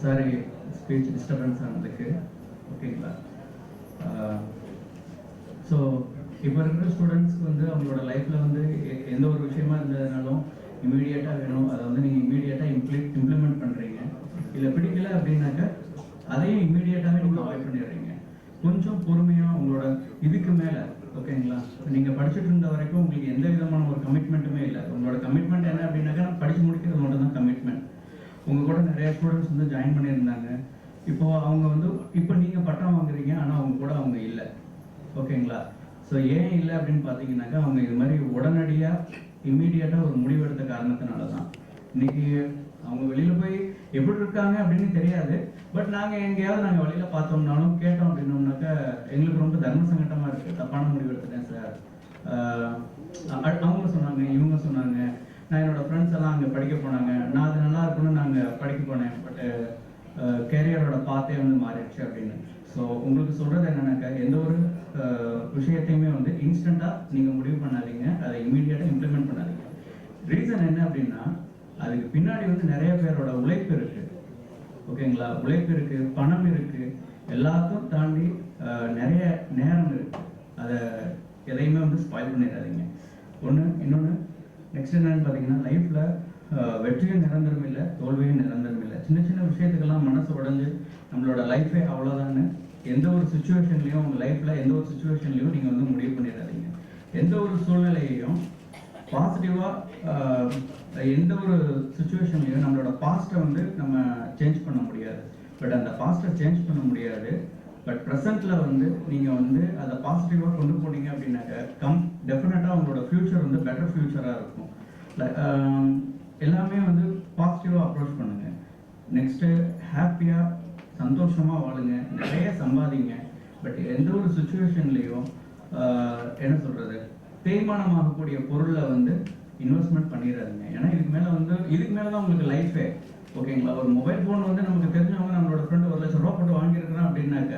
Sorry speech disturbance ஆனதுக்கு. ஓகேங்களா? So இப்போ இருக்கிற ஸ்டூடெண்ட்ஸ்க்கு வந்து அவங்களோட லைஃப்பில் வந்து எந்த ஒரு விஷயமா இருந்ததுனாலும் இமீடியட்டாக வேணும், அதை வந்து நீங்கள் இமீடியட்டாக இம்ப்ளிமெண்ட் பண்ணுறீங்க. இல்லை பிடிக்கல அப்படின்னாக்கா அதையும் இமீடியட்டாகவே நீங்கள் அவாய்ட் பண்ணிடுறீங்க. கொஞ்சம் பொறுமையாக உங்களோட இதுக்கு மேலே, ஓகேங்களா, நீங்கள் படிச்சுட்டு இருந்த வரைக்கும் உங்களுக்கு எந்த விதமான ஒரு கமிட்மெண்ட்டுமே இல்லை. உங்களோட கமிட்மெண்ட் என்ன அப்படின்னாக்கா நான் படித்து முடிக்கிறது மட்டும் தான் கமிட்மெண்ட். உங்கள் கூட நிறைய ஸ்டூடெண்ட்ஸ் வந்து ஜாயின் பண்ணியிருந்தாங்க. இப்போது அவங்க வந்து இப்போ நீங்கள் பட்டம் வாங்குறீங்க, ஆனால் அவங்க கூட அவங்க இல்லை. ஓகேங்களா? ஸோ ஏன் இல்லை அப்படின்னு பார்த்தீங்கன்னாக்கா அவங்க இது மாதிரி உடனடியாக இம்மீடியட்டாக ஒரு முடிவெடுத்த காரணத்தினால தான். இன்னைக்கு அவங்க வெளியில் போய் எப்படி இருக்காங்க அப்படின்னு தெரியாது. பட் நாங்கள் எங்கேயாவது நாங்கள் வெளியில் பார்த்தோம்னாலும் கேட்டோம் அப்படின்னோம்னாக்கா எங்களுக்கு ரொம்ப தர்ம சங்கட்டமாக இருக்குது. தப்பான முடிவு எடுத்துட்டேன் சார். அவங்க சொன்னாங்க, இவங்க சொன்னாங்க, நான் என்னோடய ஃப்ரெண்ட்ஸ் எல்லாம் அங்கே படிக்க போனாங்க, நான் அது நல்லா இருக்குன்னு நாங்கள் படிக்க போனேன், பட்டு கேரியரோட பாத்தே வந்து மாறிடுச்சு அப்படின்னு. ஸோ உங்களுக்கு சொல்கிறது என்னன்னாக்கா எந்த ஒரு விஷயத்தையுமே வந்து இன்ஸ்டண்ட்டாக நீங்கள் முடிவு பண்ணாதீங்க, அதை இமீடியட்டாக இம்ப்ளிமெண்ட் பண்ணாதீங்க. ரீசன் என்ன அப்படின்னா அதுக்கு பின்னாடி வந்து நிறைய பேரோட உழைப்பு இருக்குது. ஓகேங்களா? உழைப்பு இருக்குது, பணம் இருக்குது, எல்லாத்தையும் தாண்டி நிறைய நேரம் இருக்குது. அதை எதையுமே வந்து ஸ்பாயில் பண்ணிடாதீங்க. இன்னொன்று நெக்ஸ்ட் என்னன்னு பார்த்தீங்கன்னா லைஃப்பில் வெற்றியும் நிரந்தரம் இல்லை, தோல்வியும் நிரந்தரம் இல்லை. சின்ன சின்ன விஷயத்துக்கெல்லாம் மனசு உடஞ்சு நம்மளோட லைஃபே அவ்வளோதான்னு எந்த ஒரு சுச்சுவேஷன்லையும் உங்கள் லைஃப்பில் எந்த ஒரு சுச்சுவேஷன்லையும் நீங்கள் வந்து முடிவு பண்ணிடாதீங்க. எந்த ஒரு சூழ்நிலையையும் பாசிட்டிவாக எந்த ஒரு சுச்சுவேஷன்லையும் நம்மளோட பாஸ்ட்டை வந்து நம்ம சேஞ்ச் பண்ண முடியாது. பட் அந்த பாஸ்ட்டை சேஞ்ச் பண்ண முடியாது. பட் ப்ரெசண்ட்டில் வந்து நீங்கள் வந்து அதை பாசிட்டிவாக கொண்டு போனீங்க அப்படின்னாக்க டெஃபினட்டாக உங்களோட ஃப்யூச்சர் வந்து பெட்டர் ஃப்யூச்சராக இருக்கும். எல்லாமே வந்து பாசிட்டிவாக அப்ரோச் பண்ணுங்கள். நெக்ஸ்ட்டு ஹாப்பியாக சந்தோஷமாக வாழுங்க, நிறைய சம்பாதிங்க. பட் எந்த ஒரு சுச்சுவேஷன்லேயும் என்ன சொல்கிறது, தேய்மானமாகக்கூடிய பொருளை வந்து இன்வெஸ்ட்மெண்ட் பண்ணிடாதீங்க. ஏன்னா இதுக்கு மேலே தான் உங்களுக்கு லைஃபே. ஓகேங்களா? ஒரு மொபைல் ஃபோன் வந்து நமக்கு தெரிஞ்சவங்க நம்மளோட ஃப்ரெண்டு 1 லட்சம் ரூபா போட்டு வாங்கியிருக்கிறோம் அப்படின்னாக்க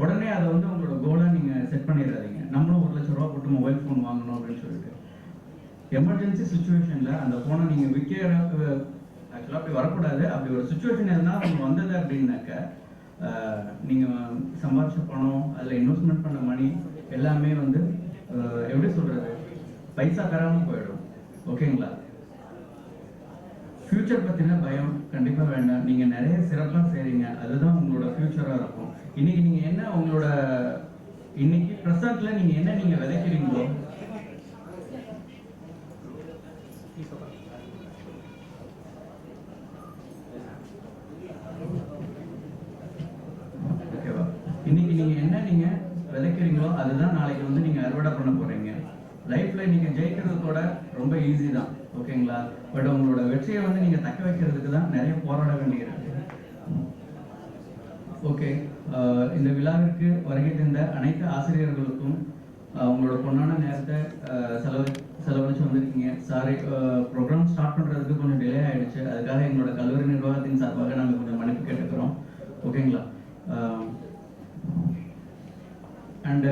உடனே அதை வந்து உங்களோட கோலாக நீங்கள் செட் பண்ணிடாதீங்க. நம்மளும் 1 லட்சம் ரூபா போட்டு மொபைல் ஃபோன் வாங்கணும் அப்படின்னு சொல்லிட்டு எமர்ஜென்சி சுச்சுவேஷனில் அந்த ஃபோனை நீங்கள் ஆக்சுவலாக அப்படி வரக்கூடாது. அப்படி ஒரு சுச்சுவேஷன் எதுனா உங்களுக்கு வந்தது அப்படின்னாக்க நீங்கள் சம்பாதிச்ச பணம், அதில் இன்வெஸ்ட்மெண்ட் பண்ண மணி எல்லாமே வந்து எப்படி சொல்கிறது, பைசா தராமல் போயிடும். ஓகேங்களா? ஃப்யூச்சர் பற்றின பயம் கண்டிப்பாக வேண்டாம். நீங்கள் நிறைய சிறப்பாக செய்கிறீங்க, அதுதான் உங்களோட ஃப்யூச்சராக இருக்கும். இன்றைக்கி நீங்கள் என்ன உங்களோட இன்னைக்கு ப்ரெசண்ட்டில் நீங்கள் என்ன நீங்கள் விதைக்கிறீங்களோ ஓகேவா, இன்னைக்கு நீங்கள் என்ன நீங்கள் விதைக்கிறீங்களோ அதுதான் நாளைக்கு வந்து நீங்கள் அறுவடை பண்ண போகிறீங்க. லைஃப்பில் நீங்கள் ஜெயிக்கிறது கூட ரொம்ப ஈஸி தான். ஓகேங்களா? பட் உங்களோட வெற்றியை வந்து நீங்கள் தக்க வைக்கிறதுக்கு தான் நிறைய போராட வேண்டியிருக்கு. ஓகே, இந்த விழாவிற்கு வருகை தந்த அனைத்து ஆசிரியர்களுக்கும் உங்களோட பொன்னான நேரத்தை செலவழிச்சு வந்திருக்கீங்க. சாரி, ப்ரோக்ராம் ஸ்டார்ட் பண்ணுறதுக்கு கொஞ்சம் டிலே ஆகிடுச்சு. அதுக்காக எங்களோட கல்லூரி நிர்வாகத்தின் சார்பாக நாங்கள் கொஞ்சம் மன்னிப்பு கேட்டுக்கிறோம். ஓகேங்களா? அண்டு